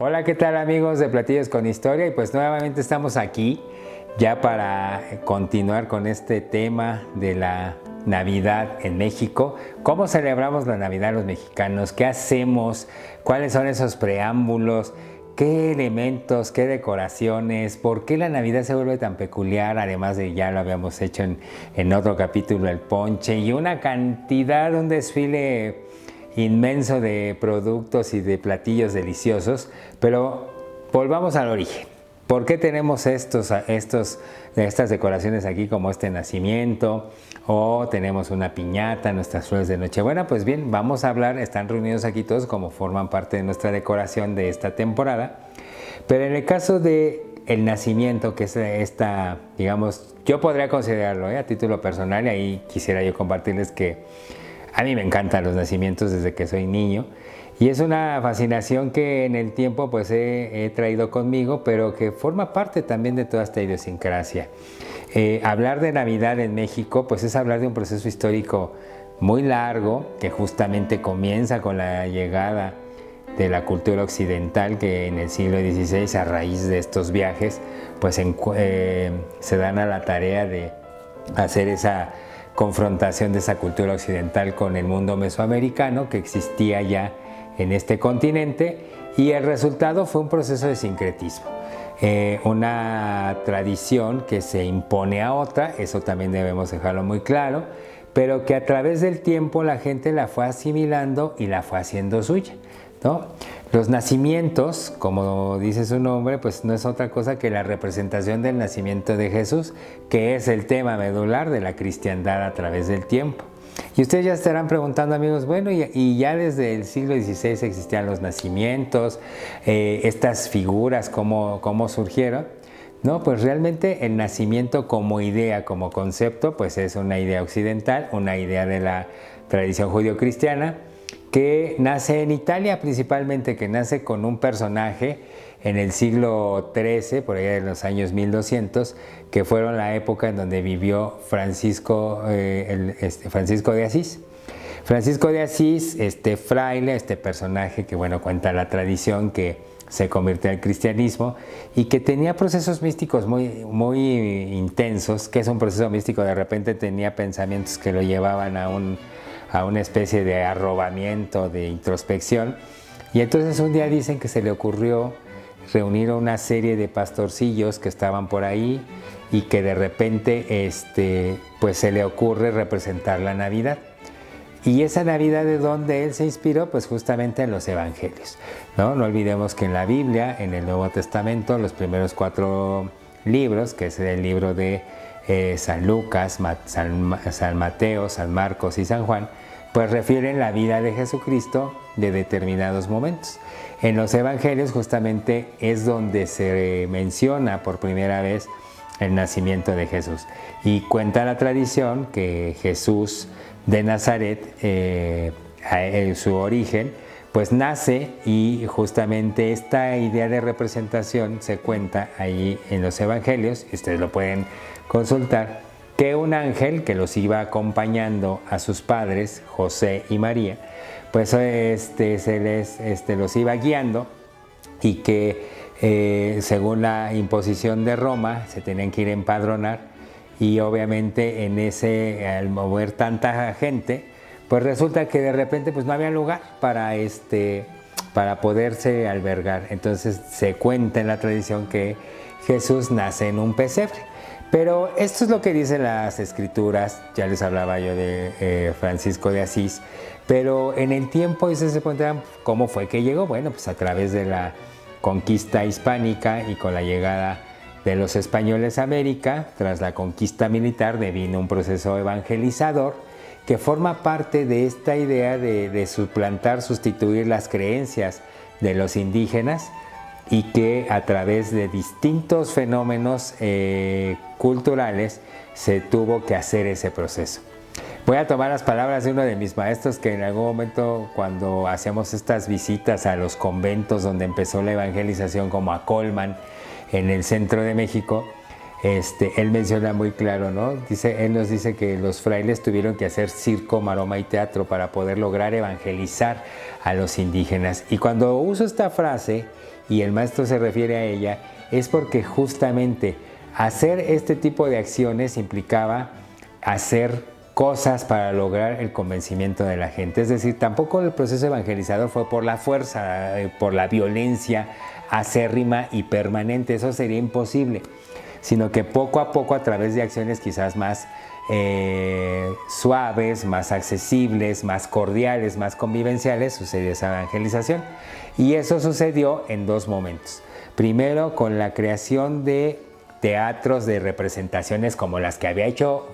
Hola, ¿qué tal amigos de Platillos con Historia? Y pues nuevamente estamos aquí ya para continuar con este tema de la Navidad en México. ¿Cómo celebramos la Navidad los mexicanos? ¿Qué hacemos? ¿Cuáles son esos preámbulos? ¿Qué elementos? ¿Qué decoraciones? ¿Por qué la Navidad se vuelve tan peculiar? Además de ya lo habíamos hecho en otro capítulo, el ponche y una cantidad, un desfile inmenso de productos y de platillos deliciosos, pero volvamos al origen. ¿Por qué tenemos estas decoraciones aquí como este nacimiento? O tenemos una piñata, nuestras flores de Nochebuena. Pues bien, vamos a hablar, están reunidos aquí todos como forman parte de nuestra decoración de esta temporada. Pero en el caso de el nacimiento, que es esta, digamos, yo podría considerarlo a título personal, y ahí quisiera yo compartirles que a mí me encantan los nacimientos desde que soy niño y es una fascinación que en el tiempo pues he traído conmigo, pero que forma parte también de toda esta idiosincrasia. Hablar de Navidad en México pues es hablar de un proceso histórico muy largo que justamente comienza con la llegada de la cultura occidental, que en el siglo XVI, a raíz de estos viajes, pues se dan a la tarea de hacer esa confrontación de esa cultura occidental con el mundo mesoamericano que existía ya en este continente, y el resultado fue un proceso de sincretismo, una tradición que se impone a otra, eso también debemos dejarlo muy claro, pero que a través del tiempo la gente la fue asimilando y la fue haciendo suya, ¿no? Los nacimientos, como dice su nombre, pues no es otra cosa que la representación del nacimiento de Jesús, que es el tema medular de la cristiandad a través del tiempo. Y ustedes ya estarán preguntando, amigos, bueno, y ya desde el siglo XVI existían los nacimientos, estas figuras, ¿cómo surgieron? No, pues realmente el nacimiento como idea, como concepto, pues es una idea occidental, una idea de la tradición judio-cristiana, que nace en Italia principalmente, que nace con un personaje en el siglo XIII, por allá de los años 1200, que fueron la época en donde vivió Francisco de Asís. Francisco de Asís, este fraile, este personaje que, bueno, cuenta la tradición que se convirtió al cristianismo y que tenía procesos místicos muy intensos. ¿Qué es un proceso místico? De repente tenía pensamientos que lo llevaban a una especie de arrobamiento, de introspección, y entonces un día dicen que se le ocurrió reunir a una serie de pastorcillos que estaban por ahí y que de repente pues se le ocurre representar la Navidad. Y esa Navidad, ¿de donde él se inspiró? Pues justamente en los evangelios, ¿no? No olvidemos que en la Biblia, en el Nuevo Testamento, los primeros 4 libros, que es el libro de San Lucas, San Mateo, San Marcos y San Juan, pues refieren la vida de Jesucristo de determinados momentos. En los evangelios justamente es donde se menciona por primera vez el nacimiento de Jesús. Y cuenta la tradición que Jesús de Nazaret, su origen, pues nace, y justamente esta idea de representación se cuenta ahí en los evangelios, y ustedes lo pueden consultar, que un ángel que los iba acompañando a sus padres, José y María, pues los iba guiando, y que según la imposición de Roma se tenían que ir a empadronar, y obviamente al mover tanta gente, pues resulta que de repente pues no había lugar para poderse albergar. Entonces se cuenta en la tradición que Jesús nace en un pesebre. Pero esto es lo que dicen las escrituras. Ya les hablaba yo de Francisco de Asís, pero en el tiempo se preguntan cómo fue que llegó. Bueno, pues a través de la conquista hispánica y con la llegada de los españoles a América, tras la conquista militar, devino un proceso evangelizador que forma parte de esta idea de suplantar, sustituir las creencias de los indígenas, y que a través de distintos fenómenos culturales se tuvo que hacer ese proceso. Voy a tomar las palabras de uno de mis maestros, que en algún momento, cuando hacíamos estas visitas a los conventos donde empezó la evangelización, como a Colman en el centro de México, él menciona muy claro, ¿no? Él nos dice que los frailes tuvieron que hacer circo, maroma y teatro para poder lograr evangelizar a los indígenas. Y cuando uso esta frase y el maestro se refiere a ella, es porque justamente hacer este tipo de acciones implicaba hacer cosas para lograr el convencimiento de la gente. Es decir, tampoco el proceso evangelizador fue por la fuerza, por la violencia acérrima y permanente, eso sería imposible, sino que poco a poco, a través de acciones quizás más suaves, más accesibles, más cordiales, más convivenciales, sucedió esa evangelización. Y eso sucedió en dos momentos. Primero, con la creación de teatros de representaciones como las que había hecho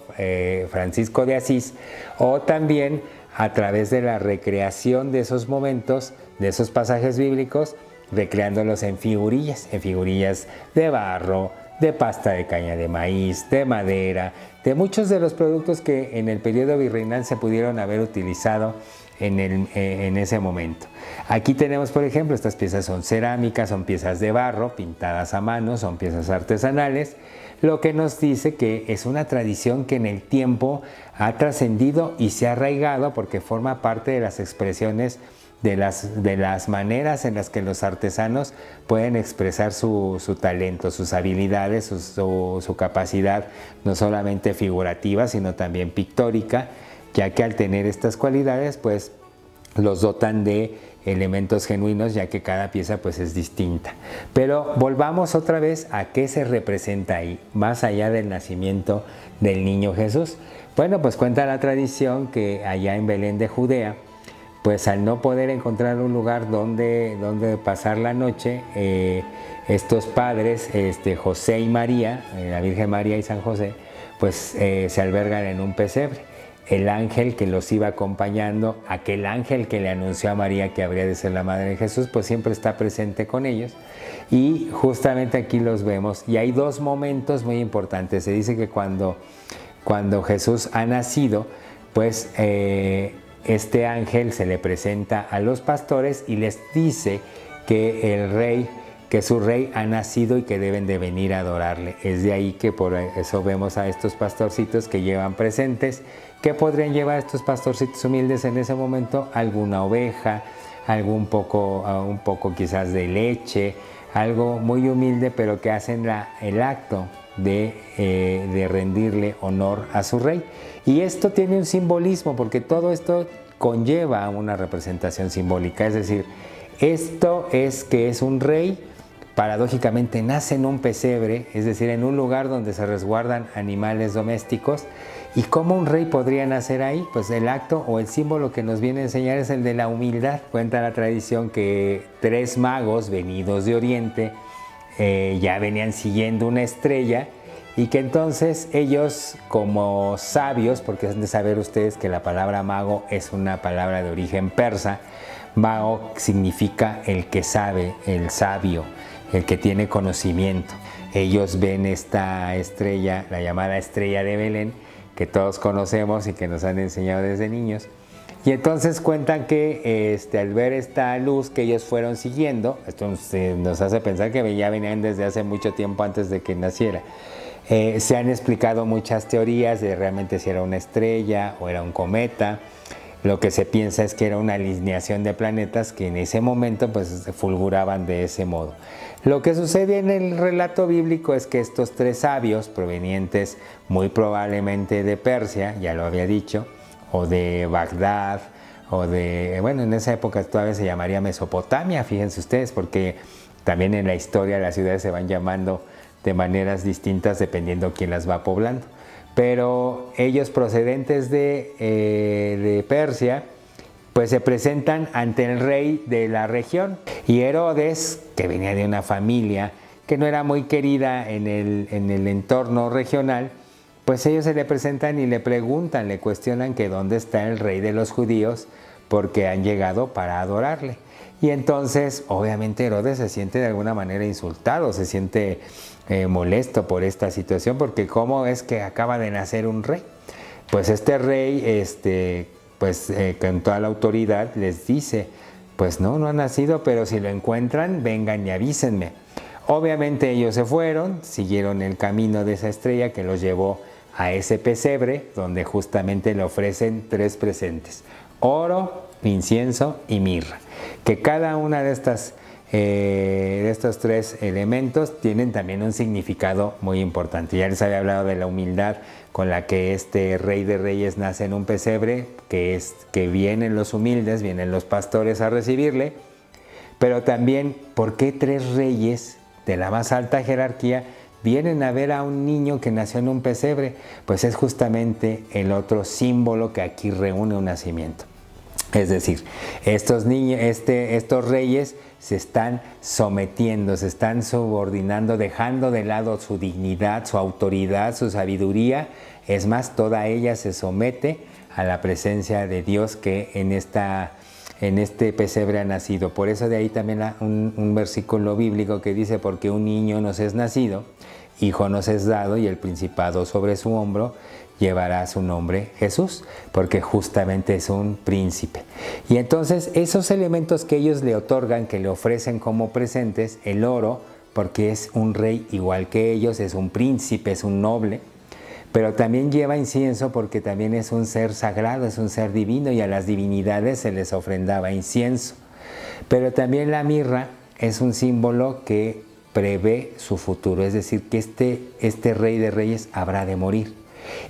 Francisco de Asís, o también a través de la recreación de esos momentos, de esos pasajes bíblicos, recreándolos en figurillas de barro, de pasta de caña de maíz, de madera, de muchos de los productos que en el periodo virreinal se pudieron haber utilizado en ese momento. Aquí tenemos, por ejemplo, estas piezas son cerámicas, son piezas de barro, pintadas a mano, son piezas artesanales, lo que nos dice que es una tradición que en el tiempo ha trascendido y se ha arraigado porque forma parte de las expresiones de las maneras en las que los artesanos pueden expresar su talento, sus habilidades, su capacidad no solamente figurativa, sino también pictórica, ya que al tener estas cualidades, pues los dotan de elementos genuinos, ya que cada pieza pues es distinta. Pero volvamos otra vez a qué se representa ahí, más allá del nacimiento del niño Jesús. Bueno, pues cuenta la tradición que allá en Belén de Judea, pues al no poder encontrar un lugar donde pasar la noche, estos padres, José y María, la Virgen María y San José, pues se albergan en un pesebre. El ángel que los iba acompañando, aquel ángel que le anunció a María que habría de ser la madre de Jesús, pues siempre está presente con ellos. Y justamente aquí los vemos. Y hay dos momentos muy importantes. Se dice que cuando Jesús ha nacido, pues este ángel se le presenta a los pastores y les dice que su rey ha nacido y que deben de venir a adorarle. Es de ahí que por eso vemos a estos pastorcitos que llevan presentes. ¿Qué podrían llevar estos pastorcitos humildes en ese momento? Alguna oveja, un poco quizás de leche, algo muy humilde, pero que hacen el acto de rendirle honor a su rey. Y esto tiene un simbolismo, porque todo esto conlleva una representación simbólica, es decir, esto es que es un rey, paradójicamente nace en un pesebre, es decir, en un lugar donde se resguardan animales domésticos. ¿Y cómo un rey podría nacer ahí? Pues el acto o el símbolo que nos viene a enseñar es el de la humildad. Cuenta la tradición que 3 magos venidos de Oriente ya venían siguiendo una estrella y que entonces ellos, como sabios, porque han de saber ustedes que la palabra mago es una palabra de origen persa, mago significa el que sabe, el sabio, el que tiene conocimiento. Ellos ven esta estrella, la llamada estrella de Belén, que todos conocemos y que nos han enseñado desde niños. Y entonces cuentan que al ver esta luz que ellos fueron siguiendo, esto nos hace pensar que ya venían desde hace mucho tiempo antes de que naciera. Se han explicado muchas teorías de realmente si era una estrella o era un cometa. Lo que se piensa es que era una alineación de planetas que en ese momento pues fulguraban de ese modo. Lo que sucede en el relato bíblico es que estos 3 sabios provenientes muy probablemente de Persia, ya lo había dicho, o de Bagdad, bueno, en esa época todavía se llamaría Mesopotamia, fíjense ustedes, porque también en la historia las ciudades se van llamando de maneras distintas dependiendo quién las va poblando. Pero ellos procedentes de Persia, pues se presentan ante el rey de la región. Y Herodes, que venía de una familia que no era muy querida en el entorno regional, pues ellos se le presentan y le preguntan, le cuestionan que dónde está el rey de los judíos, porque han llegado para adorarle. Y entonces, obviamente, Herodes se siente de alguna manera insultado, se siente molesto por esta situación, porque ¿cómo es que acaba de nacer un rey? Pues este rey, con toda la autoridad les dice, pues no ha nacido, pero si lo encuentran, vengan y avísenme. Obviamente ellos se fueron, siguieron el camino de esa estrella que los llevó a ese pesebre, donde justamente le ofrecen 3 presentes: oro, incienso y mirra, que cada una de estas de estos tres elementos tienen también un significado muy importante. Ya les había hablado de la humildad con la que este Rey de Reyes nace en un pesebre, que vienen los humildes, vienen los pastores a recibirle, pero también por qué tres reyes de la más alta jerarquía vienen a ver a un niño que nació en un pesebre. Pues es justamente el otro símbolo que aquí reúne un nacimiento. Es decir, estos reyes se están sometiendo, se están subordinando, dejando de lado su dignidad, su autoridad, su sabiduría. Es más, toda ella se somete a la presencia de Dios que en este pesebre ha nacido. Por eso de ahí también un versículo bíblico que dice: porque un niño nos es nacido, hijo nos es dado, y el principado sobre su hombro llevará su nombre Jesús, porque justamente es un príncipe. Y entonces esos elementos que ellos le otorgan, que le ofrecen como presentes, el oro, porque es un rey igual que ellos, es un príncipe, es un noble, pero también lleva incienso porque también es un ser sagrado, es un ser divino, y a las divinidades se les ofrendaba incienso. Pero también la mirra es un símbolo que prevé su futuro, es decir, que este Rey de Reyes habrá de morir.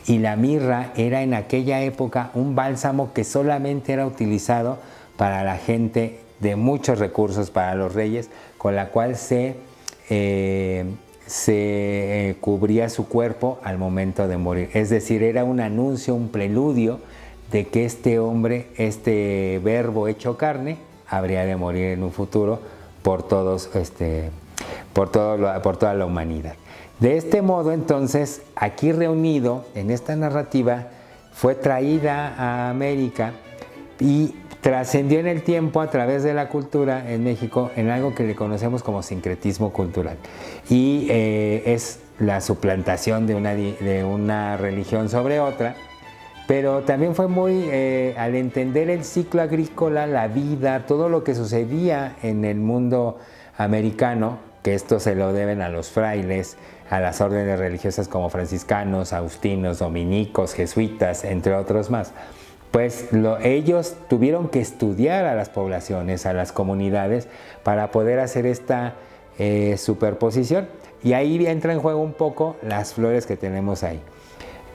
Y la mirra era en aquella época un bálsamo que solamente era utilizado para la gente de muchos recursos, para los reyes, con la cual se cubría su cuerpo al momento de morir. Es decir, era un anuncio, un preludio de que este hombre, este verbo hecho carne, habría de morir en un futuro por toda la humanidad. De este modo, entonces, aquí reunido en esta narrativa, fue traída a América y trascendió en el tiempo a través de la cultura en México en algo que le conocemos como sincretismo cultural. Y es la suplantación de una religión sobre otra, pero también fue muy, al entender el ciclo agrícola, la vida, todo lo que sucedía en el mundo americano, que esto se lo deben a los frailes, a las órdenes religiosas como franciscanos, agustinos, dominicos, jesuitas, entre otros más. Pues ellos tuvieron que estudiar a las poblaciones, a las comunidades, para poder hacer esta superposición. Y ahí entra en juego un poco las flores que tenemos ahí.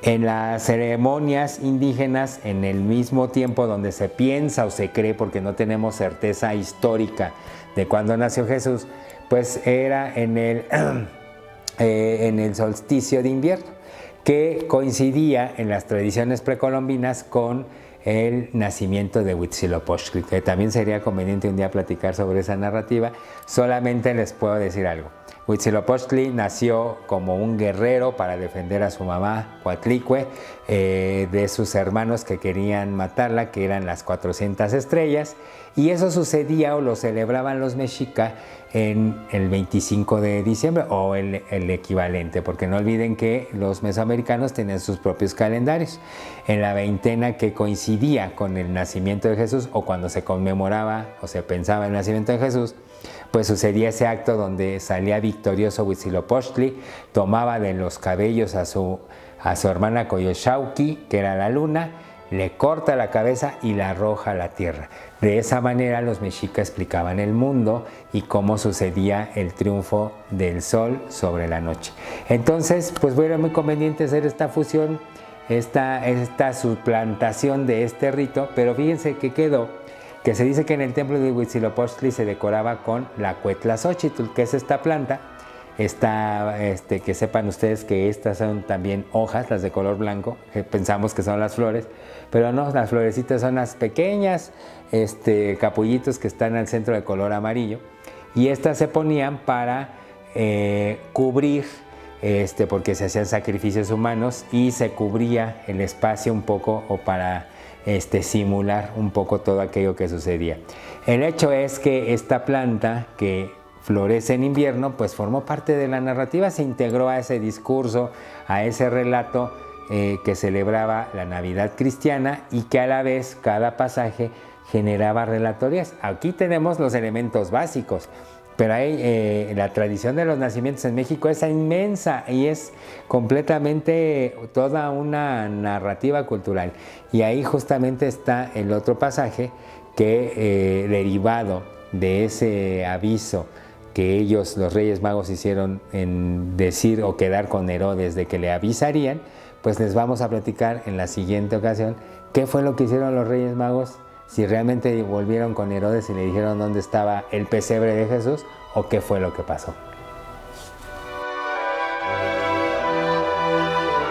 En las ceremonias indígenas, en el mismo tiempo donde se piensa o se cree, porque no tenemos certeza histórica de cuándo nació Jesús, pues era en el solsticio de invierno, que coincidía en las tradiciones precolombinas con el nacimiento de Huitzilopochtli, que también sería conveniente un día platicar sobre esa narrativa. Solamente les puedo decir algo. Huitzilopochtli nació como un guerrero para defender a su mamá Coatlicue de sus hermanos que querían matarla, que eran las 400 estrellas, y eso sucedía o lo celebraban los mexicas en el 25 de diciembre o el equivalente, porque no olviden que los mesoamericanos tenían sus propios calendarios. En la veintena que coincidía con el nacimiento de Jesús, o cuando se conmemoraba o se pensaba en el nacimiento de Jesús, pues sucedía ese acto donde salía victorioso Huitzilopochtli, tomaba de los cabellos a su hermana Coyolxauhqui, que era la luna, le corta la cabeza y la arroja a la tierra. De esa manera los mexicas explicaban el mundo y cómo sucedía el triunfo del sol sobre la noche. Entonces, pues era muy conveniente hacer esta fusión, esta suplantación de este rito, pero fíjense que quedó, que se dice que en el templo de Huitzilopochtli se decoraba con la Cuetlazóchitl, que es esta planta. Que sepan ustedes que estas son también hojas, las de color blanco, que pensamos que son las flores, pero no, las florecitas son las pequeñas capullitos que están al centro de color amarillo, y estas se ponían para cubrir, porque se hacían sacrificios humanos y se cubría el espacio un poco, o para simular un poco todo aquello que sucedía. El hecho es que esta planta, que florece en invierno, pues formó parte de la narrativa, se integró a ese discurso, a ese relato que celebraba la Navidad cristiana, y que a la vez cada pasaje generaba relatorías. Aquí tenemos los elementos básicos, pero la tradición de los nacimientos en México es inmensa y es completamente toda una narrativa cultural. Y ahí justamente está el otro pasaje que derivado de ese aviso que ellos, los Reyes Magos, hicieron en decir o quedar con Herodes de que le avisarían, pues les vamos a platicar en la siguiente ocasión qué fue lo que hicieron los Reyes Magos, si realmente volvieron con Herodes y le dijeron dónde estaba el pesebre de Jesús o qué fue lo que pasó.